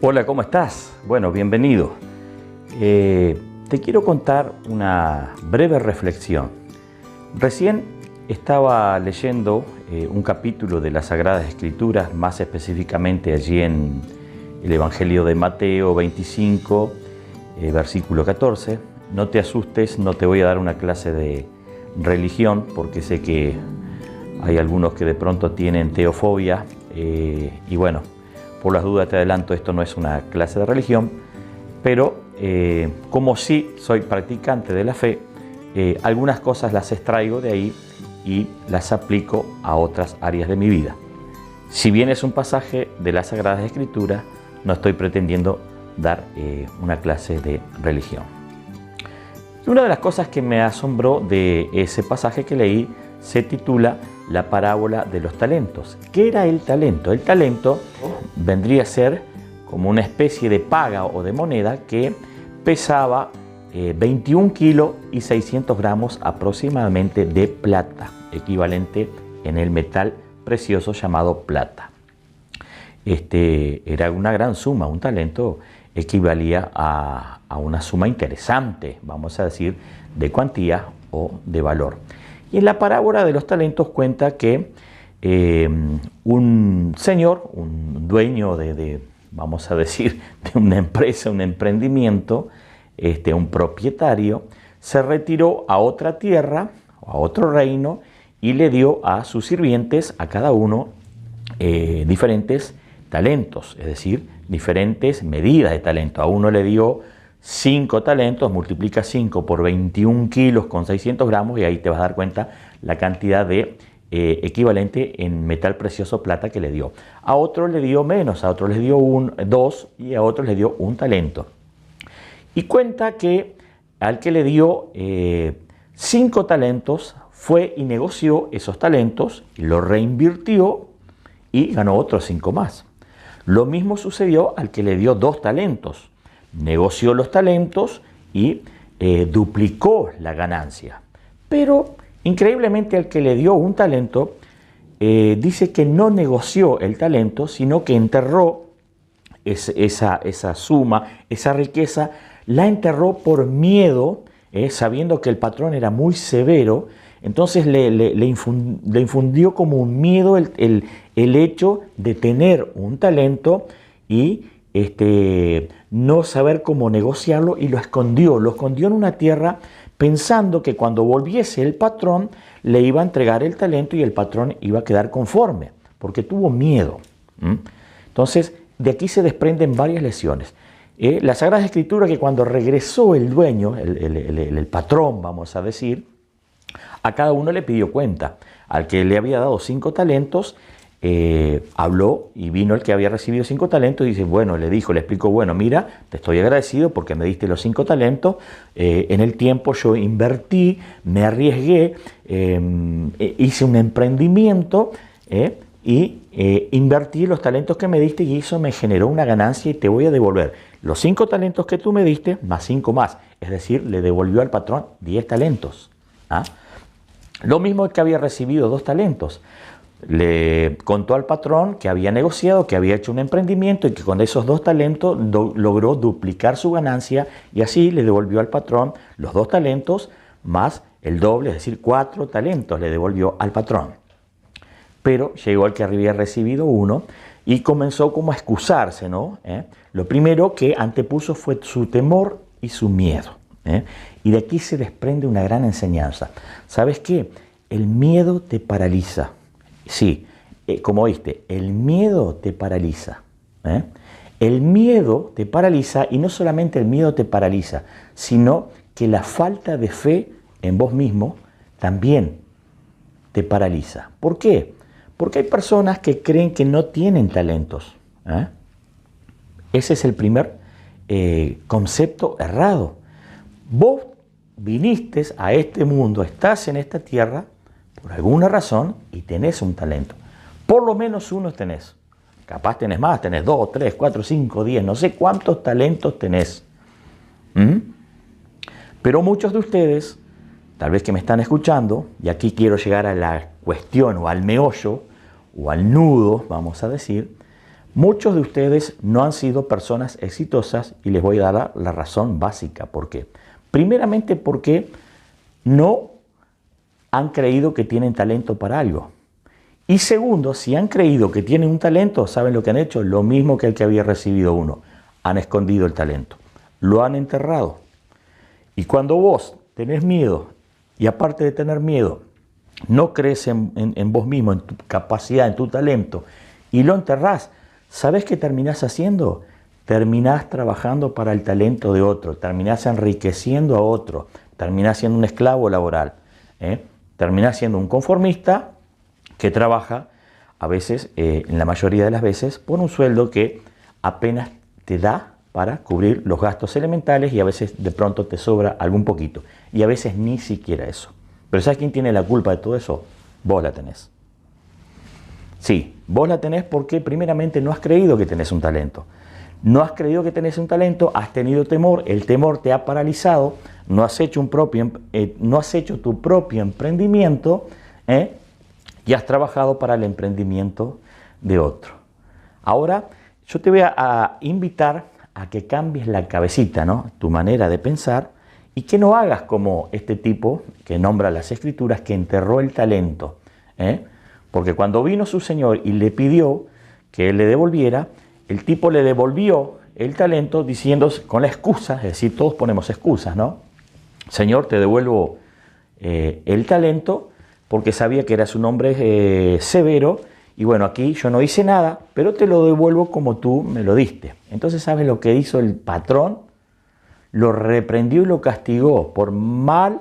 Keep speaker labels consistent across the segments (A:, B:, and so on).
A: Hola, ¿cómo estás? Bueno, bienvenido. Te quiero contar una breve reflexión. Recién estaba leyendo un capítulo de las Sagradas Escrituras, más específicamente allí en el Evangelio de Mateo 25, versículo 14. No te asustes, no te voy a dar una clase de religión, porque sé que hay algunos que de pronto tienen teofobia y bueno, por las dudas te adelanto, esto no es una clase de religión, pero como sí soy practicante de la fe, algunas cosas las extraigo de ahí y las aplico a otras áreas de mi vida. Si bien es un pasaje de las Sagradas Escrituras, no estoy pretendiendo dar una clase de religión. Una de las cosas que me asombró de ese pasaje que leí se titula La parábola de los talentos. ¿Qué era el talento? El talento vendría a ser como una especie de paga o de moneda que pesaba 21 kilos y 600 gramos aproximadamente de plata, equivalente en el metal precioso llamado plata. Era una gran suma, un talento equivalía a una suma interesante, vamos a decir, de cuantía o de valor. Y en la parábola de los talentos cuenta que un señor, un dueño vamos a decir, de una empresa, un emprendimiento, un propietario, se retiró a otra tierra, a otro reino, y le dio a sus sirvientes, a cada uno, diferentes talentos, es decir, diferentes medidas de talento. A uno le dio 5 talentos, multiplica 5 por 21 kilos con 600 gramos y ahí te vas a dar cuenta la cantidad de equivalente en metal precioso plata que le dio. A otros le dio menos, a otros les dio 2 y a otros le dio 1 talento. Y cuenta que al que le dio 5 talentos fue y negoció esos talentos, lo reinvirtió y ganó otros 5 más. Lo mismo sucedió al que le dio 2 talentos. Negoció los talentos y duplicó la ganancia. Pero increíblemente al que le dio 1 talento, dice que no negoció el talento, sino que enterró esa suma, esa riqueza, la enterró por miedo, sabiendo que el patrón era muy severo. Entonces le infundió como un miedo el hecho de tener un talento y no saber cómo negociarlo, y lo escondió en una tierra pensando que cuando volviese el patrón le iba a entregar el talento y el patrón iba a quedar conforme, porque tuvo miedo. Entonces, de aquí se desprenden varias lecciones. La Sagrada Escritura, que cuando regresó el dueño, el patrón, vamos a decir, a cada uno le pidió cuenta. Al que le había dado 5 talentos, habló y vino el que había recibido 5 talentos y dice, bueno, le explicó, bueno, mira, te estoy agradecido porque me diste los 5 talentos, en el tiempo yo invertí, me arriesgué, hice un emprendimiento y invertí los talentos que me diste y eso me generó una ganancia y te voy a devolver los 5 talentos que tú me diste más 5 más, es decir, le devolvió al patrón 10 talentos. Lo mismo que había recibido 2 talentos. Le contó al patrón que había negociado, que había hecho un emprendimiento y que con esos 2 talentos logró duplicar su ganancia y así le devolvió al patrón los 2 talentos más el doble, es decir, 4 talentos le devolvió al patrón. Pero llegó el que había recibido 1 y comenzó como a excusarse, ¿no? Lo primero que antepuso fue su temor y su miedo. Y de aquí se desprende una gran enseñanza. ¿Sabes qué? El miedo te paraliza. Sí, como oíste, el miedo te paraliza. El miedo te paraliza, y no solamente el miedo te paraliza, sino que la falta de fe en vos mismo también te paraliza. ¿Por qué? Porque hay personas que creen que no tienen talentos. Ese es el primer concepto errado. Vos viniste a este mundo, estás en esta tierra por alguna razón y tenés un talento. Por lo menos uno tenés. Capaz tenés más, tenés 2, 3, 4, 5, 10, no sé cuántos talentos tenés. Pero muchos de ustedes, tal vez que me están escuchando, y aquí quiero llegar a la cuestión o al meollo o al nudo, vamos a decir, Muchos de ustedes no han sido personas exitosas y les voy a dar la razón básica. ¿Por qué? Primeramente porque no han creído que tienen talento para algo. Y segundo, si han creído que tienen un talento, ¿saben lo que han hecho? Lo mismo que el que había recibido uno. Han escondido el talento. Lo han enterrado. Y cuando vos tenés miedo, y aparte de tener miedo, no crees en vos mismo, en tu capacidad, en tu talento, y lo enterrás, ¿sabés qué terminás haciendo? Terminás trabajando para el talento de otro, terminás enriqueciendo a otro, terminás siendo un esclavo laboral, terminás siendo un conformista que trabaja, a veces, en la mayoría de las veces, por un sueldo que apenas te da para cubrir los gastos elementales y a veces de pronto te sobra algún poquito. Y a veces ni siquiera eso. Pero ¿sabes quién tiene la culpa de todo eso? Vos la tenés. Sí, vos la tenés porque primeramente no has creído que tenés un talento. No has creído que tenés un talento, has tenido temor, el temor te ha paralizado, no has hecho tu propio emprendimiento y has trabajado para el emprendimiento de otro. Ahora, yo te voy a invitar a que cambies la cabecita, ¿no? Tu manera de pensar y que no hagas como este tipo que nombra las Escrituras que enterró el talento. Porque cuando vino su Señor y le pidió que él le devolviera, el tipo le devolvió el talento diciendo con la excusa, es decir, todos ponemos excusas, ¿no? Señor, te devuelvo el talento porque sabía que eras un hombre severo. Y bueno, aquí yo no hice nada, pero te lo devuelvo como tú me lo diste. Entonces, ¿sabes lo que hizo el patrón? Lo reprendió y lo castigó por mal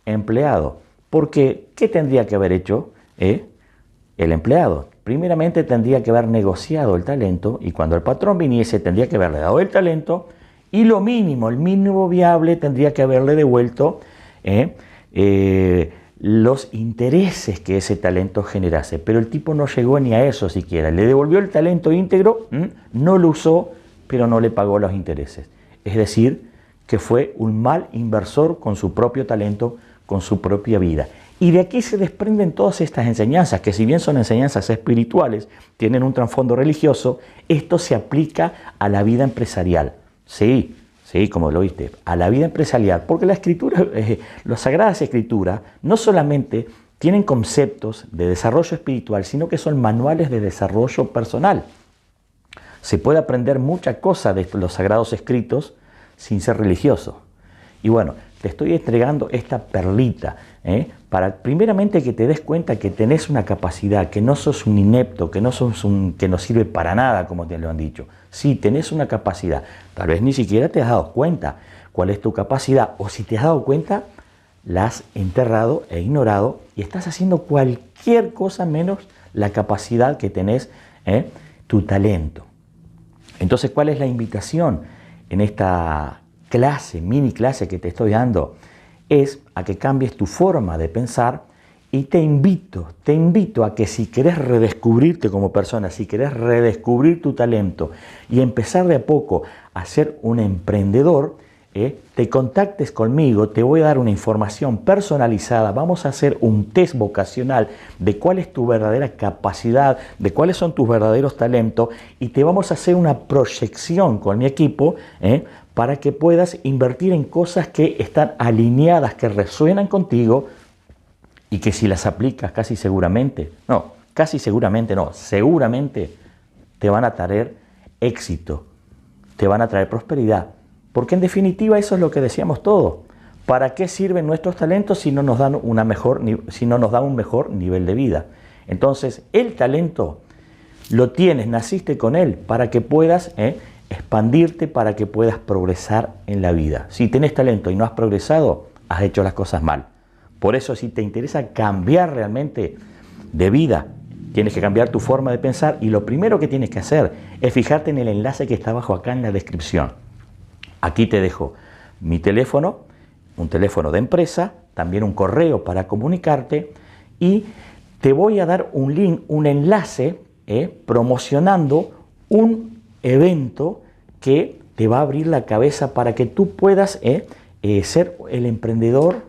A: empleado. Porque, ¿qué tendría que haber hecho el empleado? Primeramente tendría que haber negociado el talento y cuando el patrón viniese tendría que haberle dado el talento y lo mínimo, el mínimo viable tendría que haberle devuelto los intereses que ese talento generase. Pero el tipo no llegó ni a eso siquiera. Le devolvió el talento íntegro, no lo usó, pero no le pagó los intereses. Es decir, que fue un mal inversor con su propio talento, con su propia vida. Y de aquí se desprenden todas estas enseñanzas, que si bien son enseñanzas espirituales, tienen un trasfondo religioso, esto se aplica a la vida empresarial. Sí, como lo viste, a la vida empresarial, porque la escritura, las sagradas escrituras, no solamente tienen conceptos de desarrollo espiritual, sino que son manuales de desarrollo personal. Se puede aprender mucha cosa de los sagrados escritos sin ser religioso. Y bueno, te estoy entregando esta perlita, para primeramente que te des cuenta que tenés una capacidad, que no sos un inepto, que no sos que no sirve para nada, como te lo han dicho. Sí, tenés una capacidad. Tal vez ni siquiera te has dado cuenta cuál es tu capacidad, o si te has dado cuenta, la has enterrado e ignorado y estás haciendo cualquier cosa menos la capacidad que tenés, tu talento. Entonces, ¿cuál es la invitación en esta clase, mini clase que te estoy dando? Es a que cambies tu forma de pensar y te invito a que si querés redescubrirte como persona, si querés redescubrir tu talento y empezar de a poco a ser un emprendedor, te contactes conmigo, te voy a dar una información personalizada, vamos a hacer un test vocacional de cuál es tu verdadera capacidad, de cuáles son tus verdaderos talentos y te vamos a hacer una proyección con mi equipo, para que puedas invertir en cosas que están alineadas, que resuenan contigo y que si las aplicas seguramente te van a traer éxito, te van a traer prosperidad. Porque en definitiva eso es lo que decíamos todos. ¿Para qué sirven nuestros talentos si no nos dan un mejor nivel de vida? Entonces, el talento lo tienes, naciste con él para que puedas expandirte, para que puedas progresar en la vida. Si tienes talento y no has progresado, has hecho las cosas mal. Por eso, si te interesa cambiar realmente de vida, tienes que cambiar tu forma de pensar y lo primero que tienes que hacer es fijarte en el enlace que está abajo acá en la descripción. Aquí te dejo mi teléfono, un teléfono de empresa, también un correo para comunicarte y te voy a dar un link, un enlace promocionando un evento que te va a abrir la cabeza para que tú puedas ser el emprendedor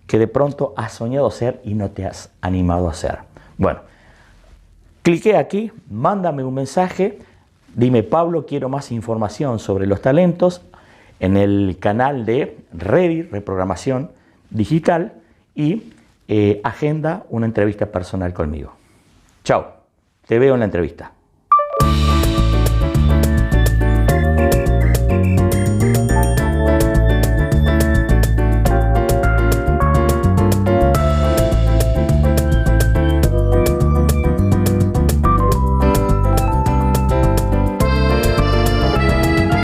A: que de pronto has soñado ser y no te has animado a ser. Bueno, clique aquí, mándame un mensaje, Dime, Pablo, quiero más información sobre los talentos en el canal de Ready, Reprogramación Digital, y agenda una entrevista personal conmigo. Chao, te veo en la entrevista.